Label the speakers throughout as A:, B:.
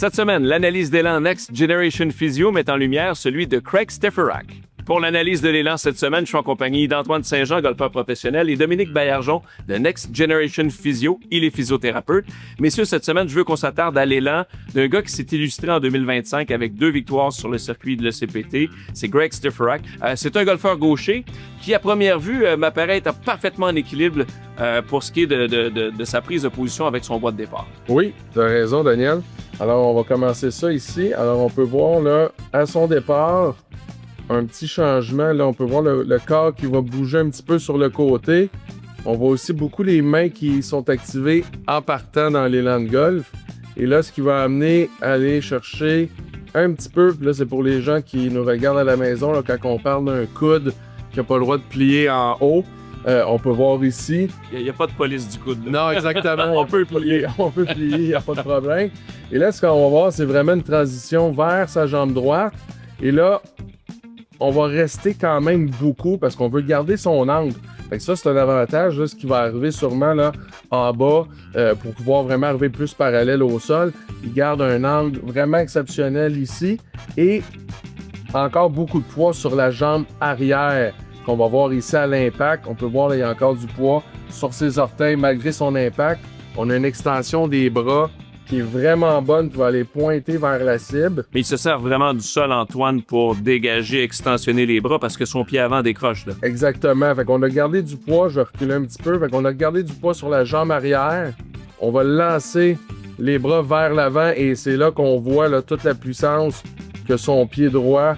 A: Cette semaine, l'analyse d'élan Next Generation Physio met en lumière celui de Craig Stefferak. Pour l'analyse de l'élan cette semaine, je suis en compagnie d'Antoine Saint-Jean, golfeur professionnel, et Dominique Baillargeon de Next Generation Physio. Il est physiothérapeute. Messieurs, cette semaine, je veux qu'on s'attarde à l'élan d'un gars qui s'est illustré en 2025 avec 2 victoires sur le circuit de l'ECPT. C'est Craig Stefferak. C'est un golfeur gaucher qui, à première vue, m'apparaît être parfaitement en équilibre pour ce qui est de sa prise de position avec son bois de départ.
B: Oui, tu as raison, Daniel. Alors, on va commencer ça ici. Alors, on peut voir, là, à son départ, un petit changement. Là, on peut voir le corps qui va bouger un petit peu sur le côté. On voit aussi beaucoup les mains qui sont activées en partant dans l'élan de golf. Et là, ce qui va amener à aller chercher un petit peu, là, c'est pour les gens qui nous regardent à la maison, là, quand on parle d'un coude qui n'a pas le droit de plier en haut. On peut voir ici.
A: Il n'y a pas de police du coude. Là.
B: Non, exactement. on peut plier, il n'y a pas de problème. Et là, ce qu'on va voir, c'est vraiment une transition vers sa jambe droite. Et là, on va rester quand même beaucoup parce qu'on veut garder son angle. Fait que ça, c'est un avantage, là, ce qui va arriver sûrement là, en bas pour pouvoir vraiment arriver plus parallèle au sol. Il garde un angle vraiment exceptionnel ici et encore beaucoup de poids sur la jambe arrière qu'on va voir ici à l'impact. On peut voir là, il y a encore du poids sur ses orteils malgré son impact. On a une extension des bras qui est vraiment bonne, qui va aller pointer vers la cible.
A: Mais il se sert vraiment du sol, Antoine, pour dégager, extensionner les bras parce que son pied avant décroche. Là.
B: Exactement. Fait qu'on a gardé du poids, je vais reculer un petit peu. Fait qu'on a gardé du poids sur la jambe arrière. On va lancer les bras vers l'avant et c'est là qu'on voit là, toute la puissance que son pied droit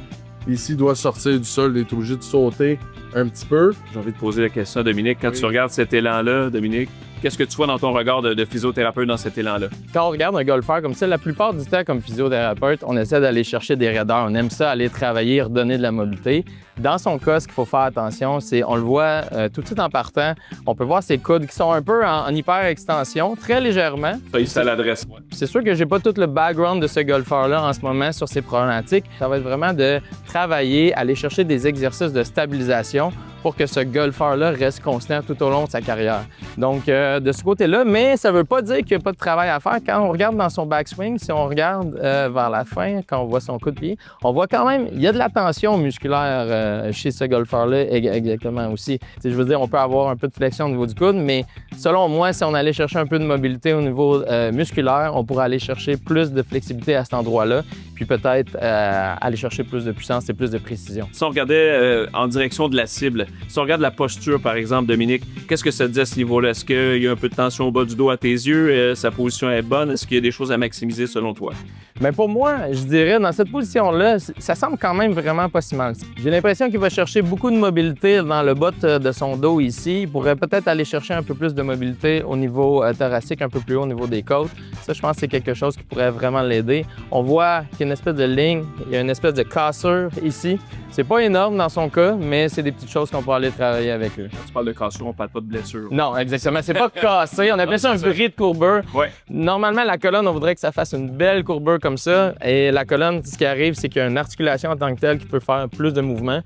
B: ici doit sortir du sol. Il est obligé de sauter un petit peu.
A: J'ai envie de poser la question à Dominique. Quand tu regardes cet élan-là, Dominique, qu'est-ce que tu vois dans ton regard de physiothérapeute dans cet élan-là?
C: Quand on regarde un golfeur comme ça, la plupart du temps, comme physiothérapeute, on essaie d'aller chercher des raideurs. On aime ça, aller travailler, redonner de la mobilité. Dans son cas, ce qu'il faut faire attention, c'est, on le voit tout de suite en partant, on peut voir ses coudes qui sont un peu en hyper-extension, très légèrement.
A: Ça, il l'adresse.
C: C'est sûr que j'ai pas tout le background de ce golfeur-là en ce moment sur ses problématiques. Ça va être vraiment de travailler, aller chercher des exercices de stabilisation pour que ce golfeur-là reste constant tout au long de sa carrière. Donc, de ce côté-là, mais ça ne veut pas dire qu'il n'y a pas de travail à faire. Quand on regarde dans son backswing, si on regarde vers la fin, quand on voit son coup de pied, on voit quand même, il y a de la tension musculaire chez ce golfeur-là exactement aussi. Je veux dire, on peut avoir un peu de flexion au niveau du coude, mais selon moi, si on allait chercher un peu de mobilité au niveau musculaire, on pourrait aller chercher plus de flexibilité à cet endroit-là, puis peut-être aller chercher plus de puissance et plus de précision.
A: Si on regardait en direction de la cible, si on regarde la posture, par exemple, Dominique, qu'est-ce que ça dit à ce niveau-là? Est-ce qu'il y a un peu de tension au bas du dos à tes yeux? Sa position est bonne? Est-ce qu'il y a des choses à maximiser selon toi?
C: Bien, pour moi, je dirais, dans cette position-là, ça semble quand même vraiment pas si mal. J'ai l'impression qu'il va chercher beaucoup de mobilité dans le bas de son dos ici. Il pourrait peut-être aller chercher un peu plus de mobilité au niveau thoracique, un peu plus haut au niveau des côtes. Ça, je pense que c'est quelque chose qui pourrait vraiment l'aider. On voit qu'il y a une espèce de ligne, il y a une espèce de cassure ici. C'est pas énorme dans son cas, mais c'est des petites choses qu'on peut aller travailler avec lui.
A: Quand tu parles de cassure, on parle pas de blessure.
C: Non, exactement. C'est pas cassé. On appelle ça un bris de courbure.
A: Ouais.
C: Normalement, la colonne, on voudrait que ça fasse une belle courbure comme ça. Et la colonne, ce qui arrive, c'est qu'il y a une articulation en tant que telle qui peut faire plus de mouvements.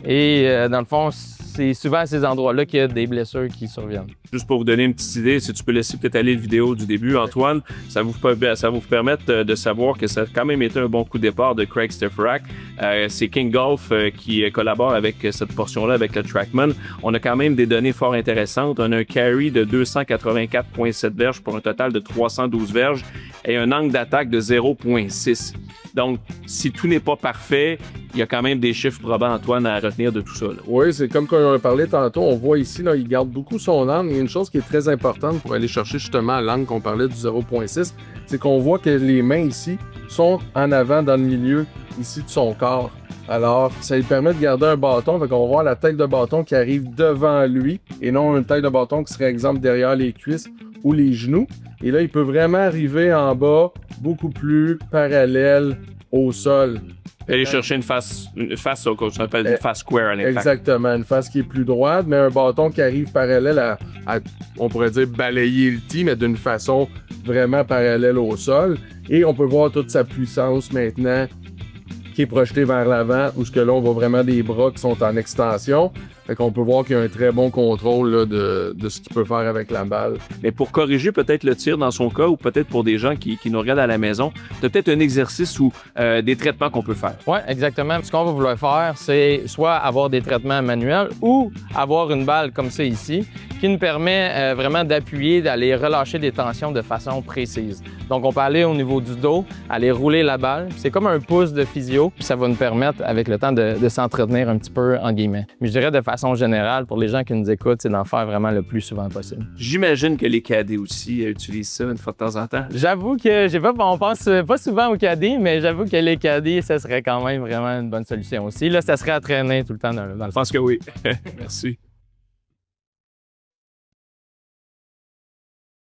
C: Et dans le fond, c'est souvent à ces endroits-là qu'il y a des blessures qui surviennent.
A: Juste pour vous donner une petite idée, si tu peux laisser peut-être aller la vidéo du début, Antoine, ça va vous permettre de savoir que ça a quand même été un bon coup de départ de Craig Stefferak. C'est King Golf qui collabore avec cette portion-là, avec le TrackMan. On a quand même des données fort intéressantes. On a un carry de 284,7 verges pour un total de 312 verges et un angle d'attaque de 0,6. Donc, si tout n'est pas parfait, il y a quand même des chiffres probants, Antoine, à retenir de tout ça. Là.
B: Oui, c'est comme on a parlé tantôt, on voit ici, là, il garde beaucoup son angle. Il y a une chose qui est très importante pour aller chercher justement l'angle qu'on parlait du 0,6, c'est qu'on voit que les mains ici sont en avant dans le milieu ici de son corps. Alors, ça lui permet de garder un bâton, fait qu'on va voir la tête de bâton qui arrive devant lui et non une tête de bâton qui serait, exemple, derrière les cuisses ou les genoux. Et là, il peut vraiment arriver en bas beaucoup plus parallèle au sol.
A: Aller chercher une face qu'on appelle une face square à l'impact.
B: Exactement, une face qui est plus droite, mais un bâton qui arrive parallèle à on pourrait dire balayer le tee, mais d'une façon vraiment parallèle au sol. Et on peut voir toute sa puissance maintenant qui est projetée vers l'avant, où ce que là, on voit vraiment des bras qui sont en extension. Fait qu'on peut voir qu'il y a un très bon contrôle là, de ce qu'il peut faire avec la balle.
A: Mais pour corriger peut-être le tir dans son cas, ou peut-être pour des gens qui nous regardent à la maison, tu as peut-être un exercice ou des traitements qu'on peut faire.
C: Oui, exactement. Ce qu'on va vouloir faire, c'est soit avoir des traitements manuels ou avoir une balle comme ça ici, qui nous permet vraiment d'appuyer, d'aller relâcher des tensions de façon précise. Donc, on peut aller au niveau du dos, aller rouler la balle. C'est comme un pouce de physio, puis ça va nous permettre, avec le temps, de s'entretenir un petit peu, en guillemets. Mais je dirais de façon générale, pour les gens qui nous écoutent, c'est d'en faire vraiment le plus souvent possible.
A: J'imagine que les cadets aussi utilisent ça une fois de temps en temps.
C: J'avoue que on pense pas souvent aux cadets, mais j'avoue que les cadets, ça serait quand même vraiment une bonne solution aussi. Là, ça serait à traîner tout le temps dans le
A: Je pense que oui. Merci.